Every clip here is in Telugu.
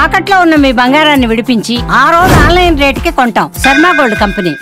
తాకట్లో ఉన్న మీ బంగారాన్ని విడిపించి ఆ రోజు ఆన్లైన్ రేటుకి కొంటాం. Sharma gold company.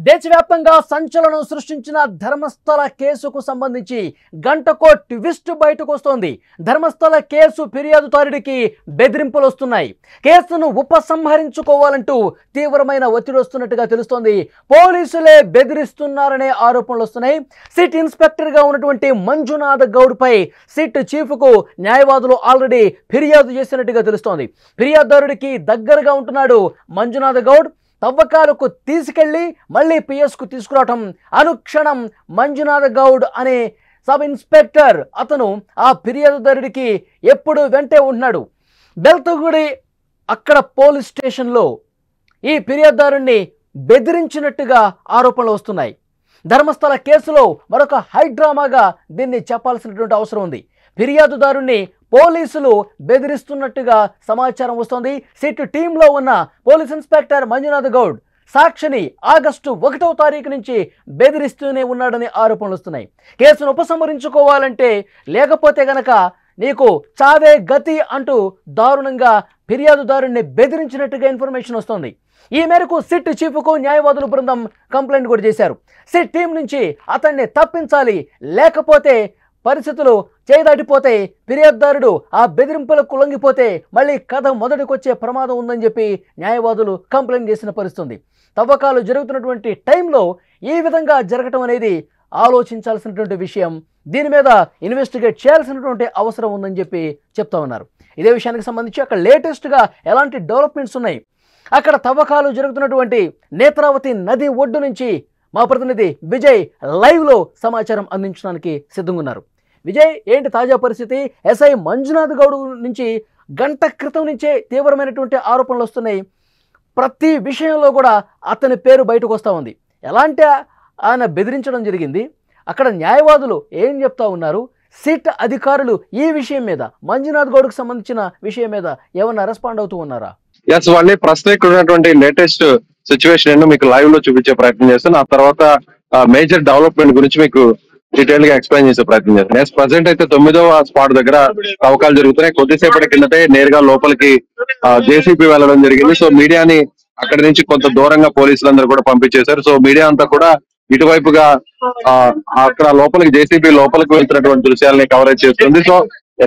దేశవ్యాప్తంగా సంచలనం సృష్టించిన ధర్మస్థల కేసుకు సంబంధించి గంటకో ట్విస్ట్ బయటకు వస్తోంది. ధర్మస్థల కేసు ఫిర్యాదుదారుడికి బెదిరింపులు వస్తున్నాయి. కేసును ఉపసంహరించుకోవాలంటూ తీవ్రమైన ఒత్తిడి వస్తున్నట్టుగా తెలుస్తోంది. పోలీసులే బెదిరిస్తున్నారనే ఆరోపణలు వస్తున్నాయి. సిట్ ఇన్స్పెక్టర్గా ఉన్నటువంటి మంజునాథ్ గౌడ్పై సిట్ చీఫ్కు న్యాయవాదులు ఆల్రెడీ ఫిర్యాదు చేసినట్టుగా తెలుస్తోంది. ఫిర్యాదుదారుడికి దగ్గరగా ఉంటున్నాడు మంజునాథ్ గౌడ్. తవ్వకాలకు తీసుకెళ్లి మళ్ళీ పిఎస్కు తీసుకురావటం అనుక్షణం మంజునాథ్ గౌడ్ అనే సబ్ ఇన్స్పెక్టర్ అతను ఆ ఫిర్యాదుదారుడికి ఎప్పుడు వెంటే ఉంటున్నాడు. బెల్తగుడి అక్కడ పోలీస్ స్టేషన్లో ఈ ఫిర్యాదుదారుణ్ణి బెదిరించినట్టుగా ఆరోపణలు వస్తున్నాయి. ధర్మస్థల కేసులో మరొక హైడ్రామాగా దీన్ని చెప్పాల్సినటువంటి అవసరం ఉంది. ఫిర్యాదుదారుణ్ణి పోలీసులు బెదిరిస్తున్నట్టుగా సమాచారం వస్తోంది. సిట్ టీంలో ఉన్న పోలీస్ ఇన్స్పెక్టర్ మంజునాథ్ గౌడ్ సాక్షిని ఆగస్టు 1వ తారీఖు నుంచి బెదిరిస్తూనే ఉన్నాడని ఆరోపణలు వస్తున్నాయి. కేసును ఉపసంహరించుకోవాలంటే లేకపోతే గనక నీకు చావే గతి అంటూ దారుణంగా ఫిర్యాదుదారుణ్ణి బెదిరించినట్టుగా ఇన్ఫర్మేషన్ వస్తోంది. ఈ మేరకు సిట్ చీఫ్కు న్యాయవాదుల బృందం కంప్లైంట్ కూడా చేశారు. సిట్ టీం నుంచి అతన్ని తప్పించాలి, లేకపోతే పరిస్థితులు చేయదాటిపోతే ఫిర్యాదుదారుడు ఆ బెదిరింపులకు లొంగిపోతే మళ్ళీ కథ మొదటికొచ్చే ప్రమాదం ఉందని చెప్పి న్యాయవాదులు కంప్లైంట్ చేసిన పరిస్థితుంది. తవ్వకాలు జరుగుతున్నటువంటి టైంలో ఈ విధంగా జరగటం అనేది ఆలోచించాల్సినటువంటి విషయం. దీని మీద ఇన్వెస్టిగేట్ చేయాల్సినటువంటి అవసరం ఉందని చెప్పి చెప్తా ఉన్నారు. ఇదే విషయానికి సంబంధించి అక్కడ లేటెస్ట్గా ఎలాంటి డెవలప్మెంట్స్ ఉన్నాయి, అక్కడ తవ్వకాలు జరుగుతున్నటువంటి నేత్రావతి నది ఒడ్డు నుంచి మా ప్రతినిధి విజయ్ లైవ్లో సమాచారం అందించడానికి సిద్ధంగా ఉన్నారు. విజయ్, ఏంటి తాజా పరిస్థితి? ఎస్ఐ మంజునాథ్ గౌడ్ నుంచి గంట క్రితం నుంచే తీవ్రమైనటువంటి ఆరోపణలు వస్తున్నాయి. ప్రతి విషయంలో కూడా అతని పేరు బయటకు వస్తూ ఉంది. ఎలాంటి ఆయన బెదిరించడం జరిగింది, అక్కడ న్యాయవాదులు ఏం చెప్తా ఉన్నారు, సిట్ అధికారులు ఈ విషయం మీద మంజునాథ్ గౌడ్కు సంబంధించిన విషయం మీద ఏమన్నా రెస్పాండ్ అవుతూ ఉన్నారా? వాళ్ళని ప్రస్తుతం ఇక్కడ ఉన్నటువంటి లేటెస్ట్ సిచ్యువేషన్ మీకు లైవ్ లో చూపించే ప్రయత్నం చేస్తాను. ఆ తర్వాత మేజర్ డెవలప్మెంట్ గురించి మీకు డీటెయిల్ గా ఎక్స్ప్లెయిన్ చేసే ప్రయత్నం చేస్తాను. ప్రజెంట్ అయితే 9వ స్పాట్ దగ్గర తవ్వకాలు జరుగుతున్నాయి. కొద్దిసేపటి కిందటే నేరుగా లోపలికి జేసీబీ వెళ్ళడం జరిగింది. సో మీడియాని అక్కడి నుంచి కొంత దూరంగా పోలీసులందరూ కూడా పంపించేశారు. సో మీడియా అంతా కూడా ఇటువైపుగా అక్కడ లోపలికి జేసీబీ లోపలికి వెళ్తున్నటువంటి దృశ్యాలని కవరేజ్ చేస్తుంది. సో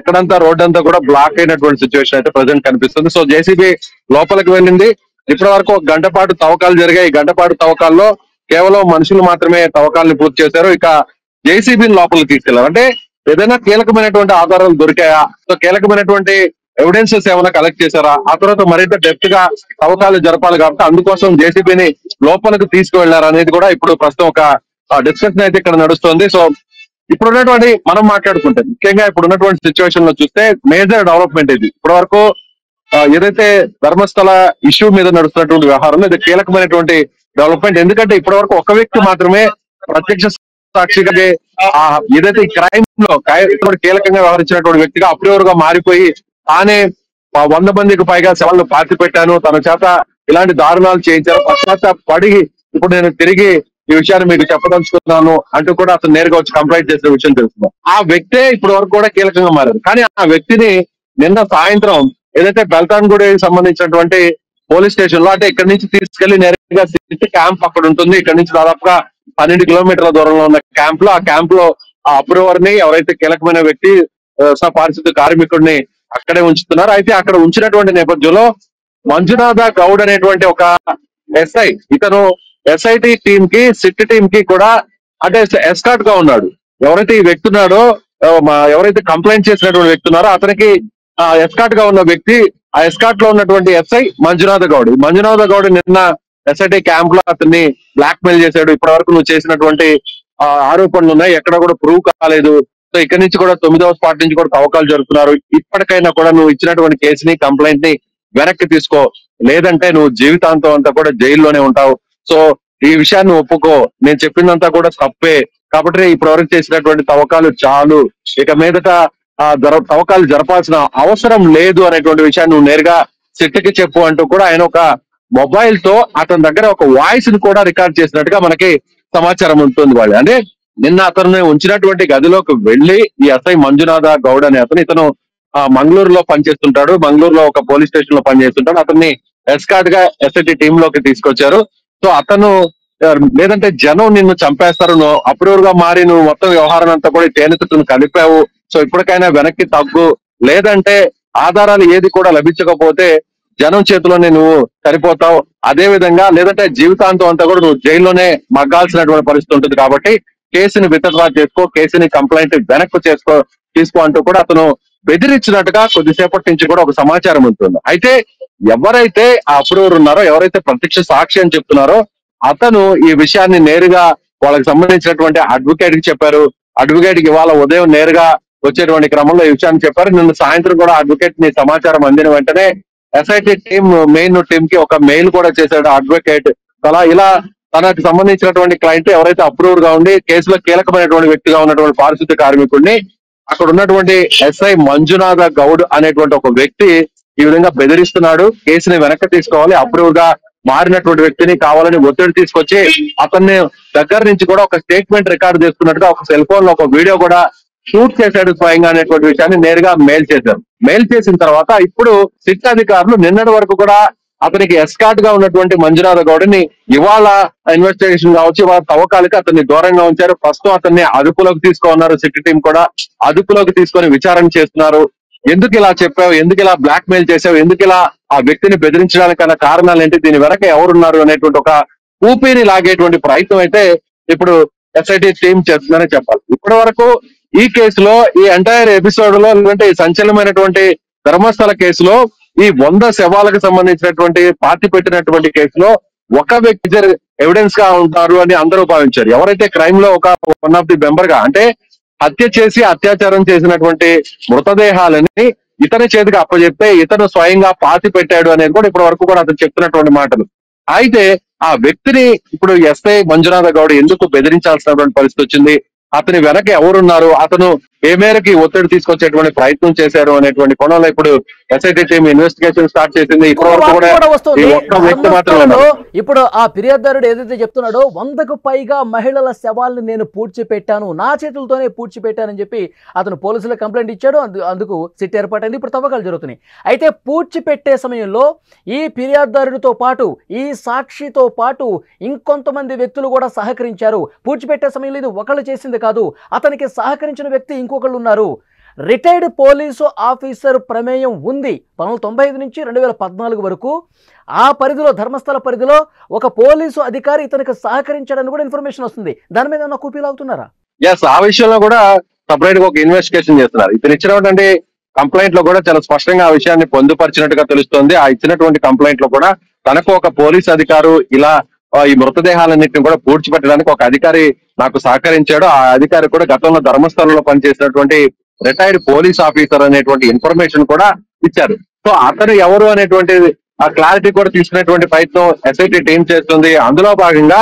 ఎక్కడంతా రోడ్ అంతా కూడా బ్లాక్ అయినటువంటి సిచ్యువేషన్ అయితే ప్రజెంట్ కనిపిస్తుంది. సో జేసీబీ లోపలికి వెళ్ళింది. ఇప్పటి వరకు 1 గంట పాటు తవ్వకాలు జరిగాయి. 1 గంట పాటు తవ్వకాల్లో కేవలం మనుషులు మాత్రమే తవ్వకాలను పూర్తి చేశారు. ఇక జేసీబీని లోపలికి తీసుకెళ్లారు. అంటే ఏదైనా కీలకమైనటువంటి ఆధారాలు దొరికాయా, సో కీలకమైనటువంటి ఎవిడెన్సెస్ ఏమైనా కలెక్ట్ చేశారా, ఆ తర్వాత మరింత డెప్త్ గా తవ్వకాలు జరపాలి కాబట్టి అందుకోసం జేసీబీని లోపలికి తీసుకువెళ్లారు అనేది కూడా ఇప్పుడు ప్రస్తుతం ఒక డిస్కషన్ అయితే ఇక్కడ నడుస్తుంది. సో ఇప్పుడు ఉన్నటువంటి మనం మాట్లాడుకుంటే ముఖ్యంగా ఇప్పుడు ఉన్నటువంటి సిచ్యువేషన్ లో చూస్తే మేజర్ డెవలప్మెంట్ ఇది. ఇప్పటి వరకు ఏదైతే ధర్మస్థల ఇష్యూ మీద నడుస్తున్నటువంటి వ్యవహారంలో ఇది కీలకమైనటువంటి డెవలప్మెంట్. ఎందుకంటే ఇప్పటి వరకు ఒక వ్యక్తి మాత్రమే ప్రత్యక్ష సాక్షిగా ఏదైతే ఈ క్రైమ్ లో కీలకంగా వ్యవహరించినటువంటి వ్యక్తిగా అప్రూవర్గా మారిపోయి తానే 100 మందికి పైగా శవాలను పాతి పెట్టాను, తన చేత ఇలాంటి దారుణాలు చేయించారు, పశ్చాత్తాపడి ఇప్పుడు నేను తిరిగి ఈ విషయాన్ని మీకు చెప్పదలుచుకున్నాను అంటూ కూడా అతను నేరుగా వచ్చి కంప్లైంట్ చేసిన విషయం తెలుస్తుంది. ఆ వ్యక్తే ఇప్పటి వరకు కూడా కీలకంగా మారారు. కానీ ఆ వ్యక్తిని నిన్న సాయంత్రం ఏదైతే బెల్తాన్గూడకి సంబంధించినటువంటి పోలీస్ స్టేషన్ లో, అంటే ఇక్కడ నుంచి తీసుకెళ్లి నేరుగా సిట్ క్యాంప్ అక్కడ ఉంటుంది. ఇక్కడ నుంచి దాదాపుగా 12 కిలోమీటర్ల దూరంలో ఉన్న క్యాంప్ లో, ఆ క్యాంప్ లో ఆ అప్రూవర్ ని ఎవరైతే కీలకమైన వ్యక్తి పారిశుద్ధ కార్మికుడిని అక్కడే ఉంచుతున్నారు. అయితే అక్కడ ఉంచినటువంటి నేపథ్యంలో మంజునాథ గౌడ్ అనేటువంటి ఒక ఎస్ఐ, ఇతను ఎస్ఐటి టీమ్ కి సిట్ టీమ్ కి కూడా అంటే ఎస్కార్ట్ గా ఉన్నాడు. ఎవరైతే ఈ వ్యక్తి ఉన్నాడో, ఎవరైతే కంప్లైంట్ చేసినటువంటి వ్యక్తి ఉన్నారో అతనికి ఎస్కార్ట్ గా ఉన్న వ్యక్తి, ఆ ఎస్కార్ట్ లో ఉన్నటువంటి ఎస్ఐ మంజునాథ గౌడ్. మంజునాథ గౌడ్ నిన్న ఎస్ఐటి క్యాంప్ లో అతన్ని బ్లాక్ మెయిల్ చేశాడు. ఇప్పటి వరకు నువ్వు చేసినటువంటి ఆరోపణలు ఉన్నాయి, ఎక్కడ కూడా ప్రూవ్ కాలేదు. సో ఇక్కడ నుంచి కూడా 9వ స్పాట్ నుంచి కూడా తవ్వకాలు జరుగుతున్నారు. ఇప్పటికైనా కూడా నువ్వు ఇచ్చినటువంటి కేసుని, కంప్లైంట్ ని వెనక్కి తీసుకో, లేదంటే నువ్వు జీవితాంతం అంతా కూడా జైల్లోనే ఉంటావు. సో ఈ విషయాన్ని ఒప్పుకో, నేను చెప్పిందంతా కూడా తప్పే, కాబట్టి ఇప్పటివరకు చేసినటువంటి తవ్వకాలు చాలు, ఇక మీదట తవ్వకాలు జరపాల్సిన అవసరం లేదు అనేటువంటి విషయాన్ని నువ్వు నేరుగా సిట్కి చెప్పు అంటూ కూడా ఆయన ఒక మొబైల్ తో అతని దగ్గర ఒక వాయిస్ ని కూడా రికార్డ్ చేసినట్టుగా మనకి సమాచారం ఉంటుంది. వాళ్ళు అంటే నిన్న అతను ఉంచినటువంటి గదిలోకి వెళ్లి ఈ ఎస్ఐ మంజునాథ గౌడ్ అనే ఇతను మంగళూరులో పనిచేస్తుంటాడు. మంగళూరులో ఒక పోలీస్ స్టేషన్ లో పనిచేస్తుంటాడు. అతన్ని ఎస్కార్ట్ గా ఎస్ఐటి టీమ్ లోకి తీసుకొచ్చారు. సో అతను లేదంటే జనం నిన్ను చంపేస్తారు, నువ్వు అప్రూవర్ గా మారి నువ్వు మొత్తం వ్యవహారం అంతా కూడా తేనెతును కలిపావు, సో ఇప్పటికైనా వెనక్కి తగ్గు, లేదంటే ఆధారాలు ఏది కూడా లభించకపోతే జనం చేతిలోనే నువ్వు సరిపోతావు, అదే విధంగా లేదంటే జీవితాంతం అంతా కూడా నువ్వు జైల్లోనే మగ్గాల్సినటువంటి పరిస్థితి ఉంటుంది, కాబట్టి కేసుని విత్డ్రా చేసుకో, కేసుని కంప్లైంట్ వెనక్కి తీసుకో అంటూ కూడా అతను బెదిరించినట్టుగా కొద్దిసేపటి నుంచి కూడా ఒక సమాచారం ఉంటుంది. అయితే ఎవరైతే ఆ అప్రూవర్ ఉన్నారో, ఎవరైతే ప్రత్యక్ష సాక్షి అని చెప్తున్నారో అతను ఈ విషయాన్ని నేరుగా వాళ్ళకి సంబంధించినటువంటి అడ్వకేట్ కి చెప్పారు. అడ్వకేట్ కి ఇవాళ ఉదయం నేరుగా వచ్చేటువంటి క్రమంలో ఈ విషయాన్ని చెప్పారు. నిన్న సాయంత్రం కూడా అడ్వకేట్ ని సమాచారం అందిన వెంటనే ఎస్ఐటి టీమ్ మెయిన్ టీమ్ కి ఒక మెయిల్ కూడా చేశాడు అడ్వకేట్. అలా ఇలా తనకు సంబంధించినటువంటి క్లయింట్ ఎవరైతే అప్రూవర్ గా ఉండి కేసులో కీలకమైనటువంటి వ్యక్తిగా ఉన్నటువంటి పారిశుద్ధ్య కార్మికుడిని అక్కడ ఉన్నటువంటి ఎస్ఐ మంజునాథ గౌడ్ అనేటువంటి ఒక వ్యక్తి ఈ విధంగా బెదిరిస్తున్నాడు, కేసుని వెనక్కి తీసుకోవాలి, అప్రూవర్ గా మారినటువంటి వ్యక్తిని కావాలని ఒత్తిడి తీసుకొచ్చి అతన్ని దగ్గర నుంచి కూడా ఒక స్టేట్మెంట్ రికార్డ్ చేసుకున్నట్టుగా ఒక సెల్ ఫోన్ లో ఒక వీడియో కూడా షూట్ చేశాడు స్వయంగా అనేటువంటి విషయాన్ని నేరుగా మెయిల్ చేశారు. మెయిల్ చేసిన తర్వాత ఇప్పుడు సిట్ అధికారులు నిన్నటి వరకు కూడా అతనికి ఎస్కార్ట్ గా ఉన్నటువంటి మంజునాథ గౌడ్ని ఇవాళ ఇన్వెస్టిగేషన్ కావచ్చు, ఇవాళ తవ్వకాలకి అతన్ని దూరంగా ఉంచారు. ప్రస్తుతం అతన్ని అదుపులోకి తీసుకున్నారు. సిట్ టీం కూడా అదుపులోకి తీసుకొని విచారణ చేస్తున్నారు. ఎందుకు ఇలా చెప్పావు, ఎందుకు ఇలా బ్లాక్ మెయిల్ చేసావు, ఎందుకు ఇలా ఆ వ్యక్తిని బెదిరించడానికన్నా కారణాలు ఏంటి, దీని వెనక ఎవరున్నారు అనేటువంటి ఒక ఊపిరి లాగేటువంటి ప్రయత్నం అయితే ఇప్పుడు ఎస్ఐటి టీం చేస్తుందని చెప్పాలి. ఇప్పటి వరకు ఈ కేసులో, ఈ ఎంటైర్ ఎపిసోడ్ లో లేదంటే ఈ సంచలనమైనటువంటి ధర్మస్థల కేసులో, ఈ 100 శవాలకు సంబంధించినటువంటి పార్టీ పెట్టినటువంటి కేసులో ఒక వ్యక్తి ఎవిడెన్స్ గా ఉంటారు అని అందరూ భావించారు. ఎవరైతే క్రైమ్ లో ఒక వన్ ఆఫ్ ది మెంబర్ గా, అంటే హత్య చేసి అత్యాచారం చేసినటువంటి మృతదేహాలని ఇతని చేతికి అప్పచెప్తే ఇతను స్వయంగా పాతి పెట్టాడు అనేది కూడా ఇప్పటి వరకు కూడా అతను చెప్తున్నటువంటి మాటలు. అయితే ఆ వ్యక్తిని ఇప్పుడు ఎస్ఐ మంజునాథ గౌడ్ ఎందుకు బెదిరించాల్సినటువంటి పరిస్థితి వచ్చింది, అతని వెనక ఎవరున్నారు, అతను ఏ మేరకు ఒత్తిడి తీసుకొచ్చేటువంటి ప్రయత్నం చేశారు అనేటువంటి కోణంలో ఇప్పుడు ఎస్ఐటి టీం ఇన్వెస్టిగేషన్ స్టార్ట్ చేసింది. ఇప్పటి వరకు కూడా ఈ ఒక్క వ్యక్తి మాత్రమే. ఇప్పుడు ఆ ఫిర్యాదుదారుడు ఏదైతే చెప్తున్నాడో 100కు పైగా మహిళల శవాల్ని నేను పూడ్చిపెట్టాను, నా చేతులతోనే పూడ్చిపెట్టానని చెప్పి అతను పోలీసులకు కంప్లైంట్ ఇచ్చాడు. అందుకు సిట్ ఏర్పాటైంది. ఇప్పుడు తవ్వకాలు జరుగుతున్నాయి. అయితే పూడ్చిపెట్టే సమయంలో ఈ ఫిర్యాదుదారుడితో పాటు, ఈ సాక్షితో పాటు ఇంకొంతమంది వ్యక్తులు కూడా సహకరించారు. పూడ్చిపెట్టే సమయంలో ఇది ఒకళ్ళు చేసింది కాదు, అతనికి సహకరించిన వ్యక్తి ఇంకొకళ్ళు ఉన్నారు. రిటైర్డ్ పోలీసు ఆఫీసర్ ప్రమేయం ఉంది. 1995 నుంచి 2014 వరకు ఆ పరిధిలో, ధర్మస్థల పరిధిలో ఒక పోలీసు అధికారి ఇతనికి సహకరించాడని కూడా ఇన్ఫర్మేషన్ వస్తుంది. దాని మీద ఏమన్నా కూపీలు అవుతున్నారా? ఎస్, ఆ విషయంలో కూడా సపరేట్ గా ఒక ఇన్వెస్టిగేషన్ చేస్తున్నారు. ఇతను ఇచ్చినటువంటి కంప్లైంట్ లో కూడా చాలా స్పష్టంగా ఆ విషయాన్ని పొందుపరిచినట్టుగా తెలుస్తోంది. ఆ ఇచ్చినటువంటి కంప్లైంట్ లో కూడా తనకు ఒక పోలీస్ అధికారు ఇలా ఈ మృతదేహాలన్నింటినీ కూడా పూడ్చిపెట్టడానికి ఒక అధికారి నాకు సహకరించాడు. ఆ అధికారి కూడా గతంలో ధర్మస్థలంలో పనిచేసినటువంటి రిటైర్డ్ పోలీస్ ఆఫీసర్ అనేటువంటి ఇన్ఫర్మేషన్ కూడా ఇచ్చారు. సో అతను ఎవరు అనేటువంటి ఆ క్లారిటీ కూడా తీసుకునేటువంటి ప్రయత్నం ఎస్ఐటి టీం చేస్తుంది. అందులో భాగంగా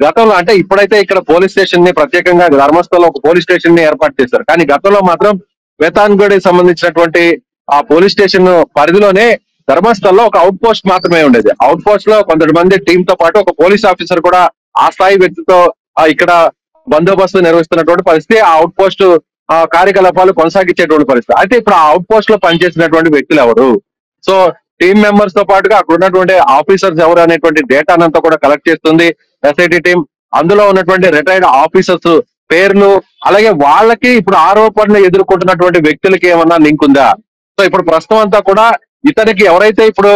గతంలో, అంటే ఇప్పుడైతే ఇక్కడ పోలీస్ స్టేషన్ ని ప్రత్యేకంగా ధర్మస్థలంలో ఒక పోలీస్ స్టేషన్ ని ఏర్పాటు చేశారు, కానీ గతంలో మాత్రం వేతాన్గఢ్ సంబంధించినటువంటి ఆ పోలీస్ స్టేషన్ పరిధిలోనే ధర్మస్థల్లో ఒక అవుట్ పోస్ట్ మాత్రమే ఉండేది. అవుట్ పోస్ట్ లో కొంతమంది టీం తో పాటు ఒక పోలీస్ ఆఫీసర్ కూడా ఆ స్థాయి వ్యక్తితో ఇక్కడ బందోబస్తు నిర్వహిస్తున్నటువంటి పరిస్థితి, ఆ అవుట్ పోస్ట్ కార్యకలాపాలు కొనసాగించేటువంటి పరిస్థితి. అయితే ఇప్పుడు ఆ అవుట్ పోస్ట్ లో పనిచేసినటువంటి వ్యక్తులు ఎవరు, సో టీమ్ మెంబర్స్ తో పాటుగా అక్కడ ఉన్నటువంటి ఆఫీసర్స్ ఎవరు అనేటువంటి డేటానంతా కూడా కలెక్ట్ చేస్తుంది ఎస్ఐటి టీం. అందులో ఉన్నటువంటి రిటైర్డ్ ఆఫీసర్స్ పేర్లు, అలాగే వాళ్ళకి ఇప్పుడు ఆరోపణలు ఎదుర్కొంటున్నటువంటి వ్యక్తులకి ఏమన్నా లింక్ ఉందా. సో ఇప్పుడు ప్రస్తుతం అంతా కూడా ఇతనికి ఎవరైతే ఇప్పుడు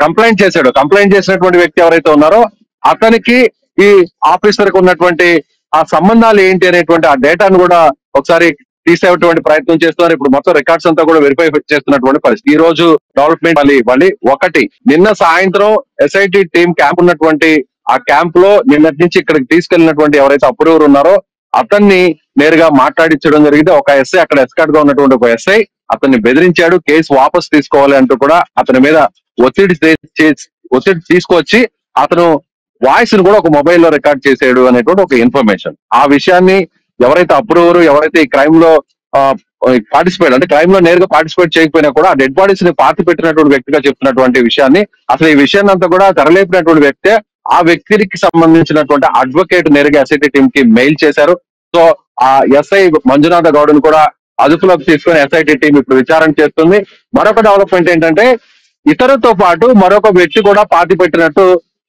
కంప్లైంట్ చేశాడో, కంప్లైంట్ చేసినటువంటి వ్యక్తి ఎవరైతే ఉన్నారో అతనికి ఈ ఆఫీసర్ కు ఉన్నటువంటి ఆ సంబంధాలు ఏంటి అనేటువంటి ఆ డేటాను కూడా ఒకసారి తీసేటువంటి ప్రయత్నం చేస్తున్నారు. ఇప్పుడు మొత్తం రికార్డ్స్ అంతా కూడా వెరిఫై చేస్తున్నటువంటి పరిస్థితి. ఈ రోజు డెవలప్మెంట్ మళ్ళీ ఒకటి, నిన్న సాయంత్రం ఎస్ఐటి టీం క్యాంప్ ఉన్నటువంటి ఆ క్యాంప్ లో నిన్నటి నుంచి ఇక్కడికి తీసుకెళ్లినటువంటి ఎవరైతే అప్రూవర్ ఉన్నారో అతన్ని నేరుగా మాట్లాడించడం జరిగింది. ఒక ఎస్ఐ, అక్కడ ఎస్కార్ట్ గా ఉన్నటువంటి ఒక ఎస్ఐ అతన్ని బెదిరించాడు, కేసు వాపస్ తీసుకోవాలి అంటూ కూడా అతని మీద ఒత్తిడి తీసుకొచ్చి అతను వాయిస్ ను కూడా ఒక మొబైల్ లో రికార్డ్ చేసాడు అనేటువంటి ఒక ఇన్ఫర్మేషన్. ఆ విషయాన్ని ఎవరైతే అప్రూవర్, ఎవరైతే ఈ క్రైమ్ లో పార్టిసిపేట్ అంటే క్రైమ్ లో నేరుగా పార్టిసిపేట్ చేయకపోయినా కూడా ఆ డెడ్ బాడీస్ ని పాతి పెట్టినటువంటి వ్యక్తిగా చెప్తున్నటువంటి విషయాన్ని, అసలు ఈ విషయాన్ని అంతా కూడా తెరలేపినటువంటి వ్యక్తే ఆ వ్యక్తికి సంబంధించినటువంటి అడ్వకేట్ నేరుగా ఎస్ఐటి టీం కి మెయిల్ చేశారు. సో ఆ ఎస్ఐ మంజునాథ గౌడ్ని కూడా అదుపులోకి తీసుకుని ఎస్ఐటి టీం ఇప్పుడు విచారణ చేస్తుంది. మరొక డెవలప్మెంట్ ఏంటంటే ఇతరుతో పాటు మరొక వ్యక్తి కూడా పాతి పెట్టినట్టు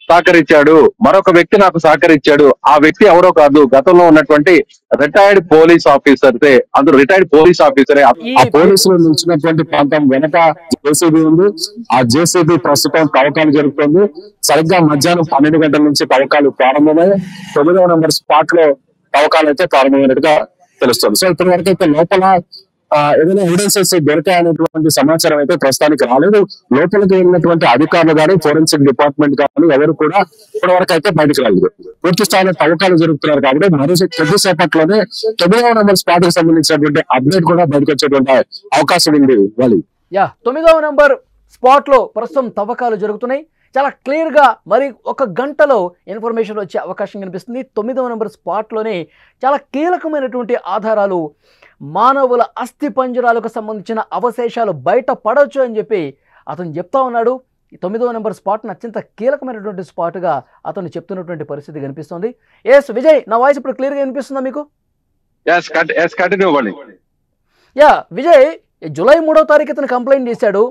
సహకరించాడు. మరొక వ్యక్తి నాకు సహకరించాడు. ఆ వ్యక్తి ఎవరో కాదు, గతంలో ఉన్నటువంటి రిటైర్డ్ పోలీస్ ఆఫీసర్సే. అందులో రిటైర్డ్ పోలీస్ ఆఫీసరే. ఆ పోలీసులు నిలిచినటువంటి ప్రాంతం వెనక జేసీబీ ఉంది. ఆ జేసీబీ ప్రస్తుతం తవ్వకాలు జరుగుతుంది. సరిగ్గా మధ్యాహ్నం 12 గంటల నుంచి తవ్వకాలు ప్రారంభమై 9వ నెంబర్ స్పాట్ లో తవ్వకాలు అయితే ప్రారంభమైనట్టుగా తెలుస్తుంది. సో ఇప్పటి వరకు అయితే లోపల ఏదైనా ఎవిడెన్సెస్ దొరికాయనేటువంటి సమాచారం అయితే ప్రస్తుతానికి రాలేదు. లోపలికి వెళ్ళినటువంటి అధికారులు కానీ ఫోరెన్సిక్ డిపార్ట్మెంట్ కానీ ఎవరు కూడా ఇప్పటి వరకు అయితే బయటకు రాలేదు. పూర్తి స్థాయిలో తవ్వకాలు జరుగుతున్నారు కాబట్టి మరో కొద్దిసేపట్లోనే 9వ నెంబర్ స్పాట్ కి సంబంధించినటువంటి అప్డేట్ కూడా బయటకు వచ్చేటువంటి అవకాశం ఉంది. వాలి 9వ నెంబర్ స్పాట్ లో ప్రస్తుతం తవ్వకాలు జరుగుతున్నాయి. చాలా క్లియర్ గా మరి ఒక గంటలో ఇన్ఫర్మేషన్ వచ్చే అవకాశం కనిపిస్తుంది. 9వ నెంబర్ స్పాట్ లోనే చాలా కీలకమైనటువంటి ఆధారాలు, మానవుల అస్థి పంజరాలకు సంబంధించిన అవశేషాలు బయట పడవచ్చు అని చెప్పి అతను చెప్తా ఉన్నాడు. 9వ నెంబర్ స్పాట్ను అత్యంత కీలకమైనటువంటి స్పాట్గా అతను చెప్తున్నటువంటి పరిస్థితి కనిపిస్తుంది. ఎస్ విజయ్, నా వాయిస్ ఇప్పుడు క్లియర్గా వినిపిస్తుందా మీకు? విజయ్, జూలై 3వ తారీఖు అతను కంప్లైంట్ చేశాడు.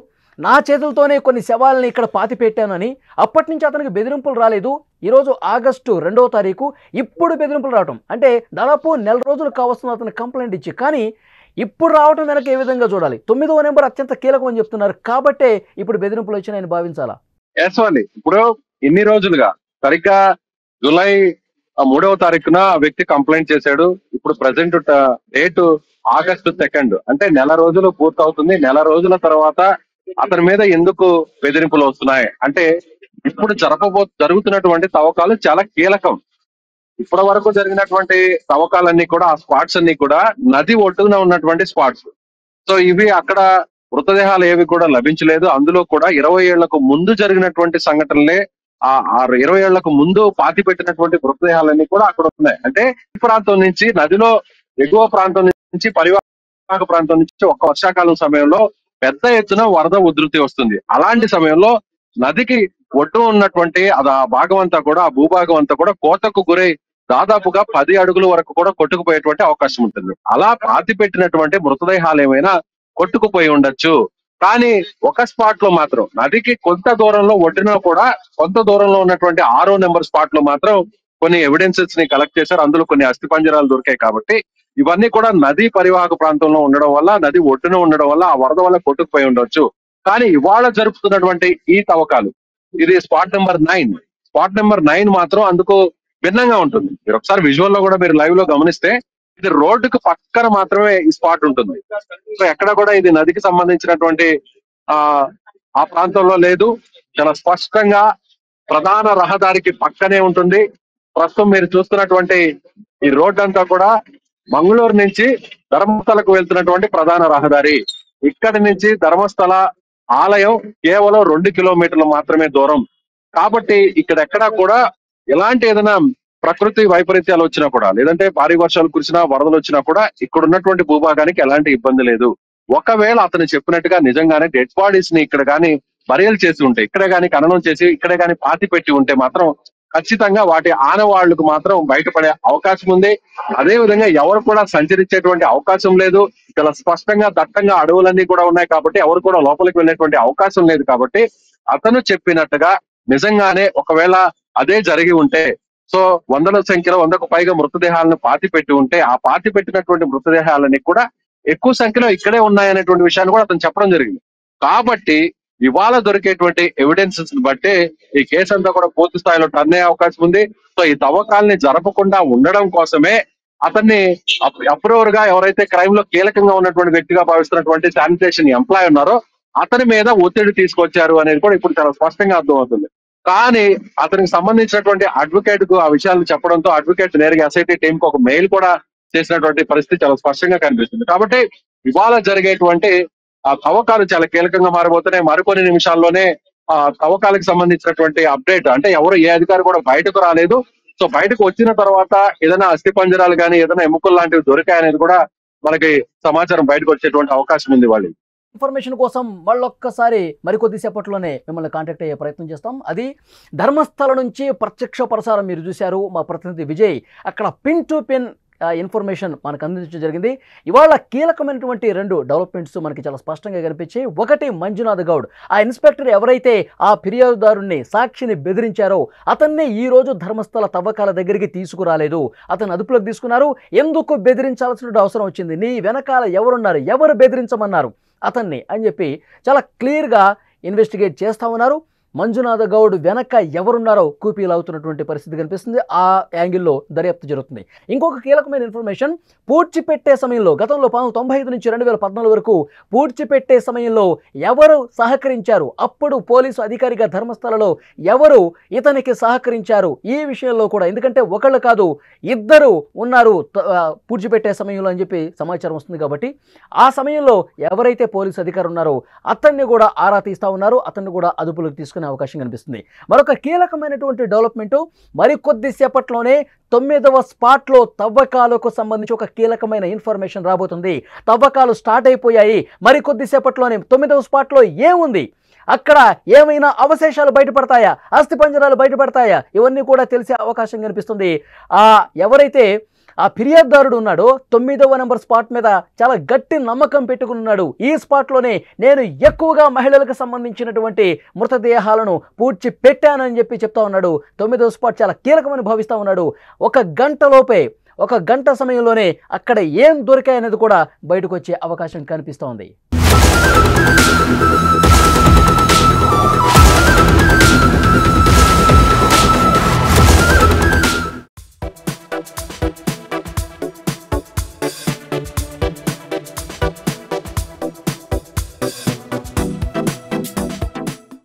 నా చేతులతోనే కొన్ని శవాలని ఇక్కడ పాతి పెట్టానని. అప్పటి నుంచి అతనికి బెదిరింపులు రాలేదు. ఈరోజు ఆగస్టు 2వ తారీఖు ఇప్పుడు బెదిరింపులు రావటం అంటే దాదాపు నెల రోజులు కావస్తుంది అతను కంప్లైంట్ ఇచ్చి. కానీ ఇప్పుడు రావటం వెనక ఏ విధంగా చూడాలి? 9వ నెంబర్ అత్యంత కీలకం అని చెప్తున్నారు కాబట్టే ఇప్పుడు బెదిరింపులు వచ్చినాయని భావించాలా? ఇప్పుడు ఇన్ని రోజులుగా సరిగ్గా జూలై 3వ తారీఖున వ్యక్తి కంప్లైంట్ చేశాడు. ఇప్పుడు ప్రజెంట్ డేట్ ఆగస్టు 2, అంటే నెల రోజులు పూర్తవుతుంది. నెల రోజుల తర్వాత అతని మీద ఎందుకు బెదిరింపులు వస్తున్నాయి అంటే ఇప్పుడు జరుగుతున్నటువంటి తవ్వకాలు చాలా కీలకం. ఇప్పటి వరకు జరిగినటువంటి తవ్వకాలన్నీ కూడా ఆ స్పాట్స్ అన్ని కూడా నది ఒడ్డున ఉన్నటువంటి స్పాట్స్. సో ఇవి అక్కడ మృతదేహాలు ఏవి కూడా లభించలేదు. అందులో కూడా 20 ఏళ్లకు ముందు జరిగినటువంటి సంఘటనలే, ఆ 20 ఏళ్లకు ముందు పాతి పెట్టినటువంటి మృతదేహాలన్నీ కూడా అక్కడ ఉన్నాయి. అంటే ఈ ప్రాంతం నుంచి నదిలో ఎగువ ప్రాంతం నుంచి పరివాహక ప్రాంతం నుంచి ఒక్క వర్షాకాలం సమయంలో పెద్ద ఎత్తున వరద ఉధృతి వస్తుంది. అలాంటి సమయంలో నదికి ఒడ్డు ఉన్నటువంటి ఆ భాగం అంతా కూడా, ఆ భూభాగం అంతా కూడా కోతకు గురై దాదాపుగా 10 అడుగుల వరకు కూడా కొట్టుకుపోయేటువంటి అవకాశం ఉంటుంది. అలా పాతి పెట్టినటువంటి మృతదేహాలు ఏమైనా కొట్టుకుపోయి ఉండొచ్చు. కానీ ఒక స్పాట్ లో మాత్రం నదికి కొంత దూరంలో ఒడ్డున కూడా కొంత దూరంలో ఉన్నటువంటి 6వ నెంబర్ స్పాట్ లో మాత్రం కొన్ని ఎవిడెన్సెస్ ని కలెక్ట్ చేశారు. అందులో కొన్ని అస్థిపంజరాలు దొరికాయి. కాబట్టి ఇవన్నీ కూడా నదీ పరివాహక ప్రాంతంలో ఉండడం వల్ల, నది ఒడ్డున ఉండడం వల్ల ఆ వరద వల్ల కొట్టుకుపోయి ఉండొచ్చు. కానీ ఇవాళ జరుపుతున్నటువంటి ఈ తవ్వకాలు, ఇది స్పాట్ నెంబర్ 9. స్పాట్ నెంబర్ 9 మాత్రం అందుకు భిన్నంగా ఉంటుంది. మీరు ఒకసారి విజువల్ లో కూడా మీరు లైవ్ లో గమనిస్తే ఇది రోడ్డుకు పక్కన మాత్రమే ఈ స్పాట్ ఉంటుంది. సో ఎక్కడ కూడా ఇది నదికి సంబంధించినటువంటి ఆ ప్రాంతంలో లేదు. చాలా స్పష్టంగా ప్రధాన రహదారికి పక్కనే ఉంటుంది. ప్రస్తుతం మీరు చూస్తున్నటువంటి ఈ రోడ్డు అంతా కూడా మంగళూరు నుంచి ధర్మస్థలకు వెళ్తున్నటువంటి ప్రధాన రహదారి. ఇక్కడి నుంచి ధర్మస్థల ఆలయం కేవలం 2 కిలోమీటర్లు మాత్రమే దూరం. కాబట్టి ఇక్కడ ఎక్కడా కూడా ఎలాంటి ఏదైనా ప్రకృతి వైపరీత్యాలు వచ్చినా కూడా, లేదంటే భారీ వర్షాలు కురిసినా, వరదలు వచ్చినా కూడా ఇక్కడ ఉన్నటువంటి భూభాగానికి ఎలాంటి ఇబ్బంది లేదు. ఒకవేళ అతను చెప్పినట్టుగా నిజంగానే డెడ్ బాడీస్ ని ఇక్కడ కానీ బరియల్ చేసి ఉంటే, ఇక్కడే కానీ ఖననం చేసి ఇక్కడే కానీ పాతి పెట్టి ఉంటే మాత్రం ఖచ్చితంగా వాటి ఆనవాళ్లకు మాత్రం బయటపడే అవకాశం ఉంది. అదే విధంగా ఎవరు కూడా సంచరించేటువంటి అవకాశం లేదు. చాలా స్పష్టంగా దట్టంగా అడవులన్నీ కూడా ఉన్నాయి కాబట్టి ఎవరు కూడా లోపలికి వెళ్ళేటువంటి అవకాశం లేదు. కాబట్టి అతను చెప్పినట్టుగా నిజంగానే ఒకవేళ అదే జరిగి ఉంటే, సో 100ల సంఖ్యలో 100కు పైగా మృతదేహాలను పాతి పెట్టి ఉంటే, ఆ పాతి పెట్టినటువంటి మృతదేహాలని కూడా ఎక్కువ సంఖ్యలో ఇక్కడే ఉన్నాయనేటువంటి విషయాన్ని కూడా అతను చెప్పడం జరిగింది. కాబట్టి ఇవాళ దొరికేటువంటి ఎవిడెన్సెస్ బట్టే ఈ కేసు అంతా కూడా పూర్తి స్థాయిలో టర్న్ అయ్యే అవకాశం ఉంది. సో ఈ తవ్వకాలని జరపకుండా ఉండడం కోసమే అతన్ని అప్రూవర్ గా ఎవరైతే క్రైమ్ లో కీలకంగా ఉన్నటువంటి వ్యక్తిగా భావిస్తున్నటువంటి శానిటేషన్ ఎంప్లాయ్ ఉన్నారో అతని మీద ఒత్తిడి తీసుకొచ్చారు అనేది కూడా ఇప్పుడు చాలా స్పష్టంగా అర్థమవుతుంది. కానీ అతనికి సంబంధించినటువంటి అడ్వకేట్ కు ఆ విషయాలు చెప్పడంతో అడ్వకేట్ నేరుగా ఎస్ఐటి టీం కు ఒక మెయిల్ కూడా చేసినటువంటి పరిస్థితి చాలా స్పష్టంగా కనిపిస్తుంది. కాబట్టి ఇవాళ జరిగేటువంటి ఆ తవ్వకాలు చాలా కీలకంగా మారబోతున్నాయి. మరికొన్ని నిమిషాల్లోనే ఆ తవ్వకాలకు సంబంధించినటువంటి అప్డేట్, అంటే ఎవరు ఏ అధికారి కూడా బయటకు రాలేదు. సో బయటకు వచ్చిన తర్వాత ఏదైనా అస్థి పంజరాలు కానీ ఏదైనా ఎముకలు లాంటివి దొరికాయనేది కూడా మనకి సమాచారం బయటకు వచ్చేటువంటి అవకాశం ఉంది వాళ్ళు. ఇన్ఫర్మేషన్ కోసం మళ్ళొక్కసారి మరికొద్దిసేపట్లోనే మిమ్మల్ని కాంటాక్ట్ అయ్యే ప్రయత్నం చేస్తాం. అది ధర్మస్థల నుంచి ప్రత్యక్ష ప్రసారం మీరు చూశారు. మా ప్రతినిధి విజయ్ అక్కడ పిన్ టు పిన్ ఇన్ఫర్మేషన్ మనకు అందించడం జరిగింది. ఇవాళ కీలకమైనటువంటి 2 డెవలప్మెంట్స్ మనకి చాలా స్పష్టంగా కనిపించాయి. ఒకటి, మంజునాథ్ గౌడ్, ఆ ఇన్స్పెక్టర్ ఎవరైతే ఆ ఫిర్యాదుదారుని సాక్షిని బెదిరించారో అతన్ని ఈ రోజు ధర్మస్థల తవ్వకాల దగ్గరికి తీసుకురాలేదు. అతను అదుపులోకి తీసుకున్నారు. ఎందుకు బెదిరించాల్సిన అవసరం వచ్చింది, నీ వెనకాల ఎవరున్నారు, ఎవరు బెదిరించమన్నారు అతన్ని అని చెప్పి చాలా క్లియర్గా ఇన్వెస్టిగేట్ చేస్తా ఉన్నారు. మంజునాథ గౌడ్ వెనక ఎవరున్నారో కూపీలు అవుతున్నటువంటి పరిస్థితి కనిపిస్తుంది. ఆ యాంగిల్లో దర్యాప్తు జరుగుతుంది. ఇంకొక కీలకమైన ఇన్ఫర్మేషన్, పూడ్చిపెట్టే సమయంలో గతంలో 1995 నుంచి 2014 వరకు పూడ్చిపెట్టే సమయంలో ఎవరు సహకరించారు, అప్పుడు పోలీసు అధికారిగా ధర్మస్థలలో ఎవరు ఇతనికి సహకరించారు ఈ విషయంలో కూడా, ఎందుకంటే ఒకళ్ళు కాదు 2 ఉన్నారు పూడ్చిపెట్టే సమయంలో అని చెప్పి సమాచారం వస్తుంది. కాబట్టి ఆ సమయంలో ఎవరైతే పోలీసు అధికారులు ఉన్నారో అతన్ని కూడా ఆరా తీస్తా ఉన్నారు. అతన్ని కూడా అదుపులోకి తీసుకునే అవకాశం కనిపిస్తుంది. మరొక కీలకమైనటువంటి డెవలప్మెంట్, మరికొద్దిసేపట్లోనే 9వ స్పాట్లో తవ్వకాలకు సంబంధించి ఒక కీలకమైన ఇన్ఫర్మేషన్ రాబోతుంది. తవ్వకాలు స్టార్ట్ అయిపోయాయి. మరికొద్దిసేపట్లోనే 9వ స్పాట్లో ఏముంది, అక్కడ ఏమైనా అవశేషాలు బయటపడతాయా, అస్థిపంజరాలు బయటపడతాయా, ఇవన్నీ కూడా తెలిసే అవకాశం కనిపిస్తుంది. ఎవరైతే ఆ ఫిర్యాదుదారుడు ఉన్నాడో 9వ నెంబర్ స్పాట్ మీద చాలా గట్టి నమ్మకం పెట్టుకున్నాడు. ఈ స్పాట్లోనే నేను ఎక్కువగా మహిళలకు సంబంధించినటువంటి మృతదేహాలను పూడ్చి పెట్టానని చెప్పి చెప్తా ఉన్నాడు. 9వ స్పాట్ చాలా కీలకమని భావిస్తూ ఉన్నాడు. 1 గంటలోపే, 1 గంట సమయంలోనే అక్కడ ఏం దొరికాయనేది కూడా బయటకు వచ్చే అవకాశం కనిపిస్తోంది.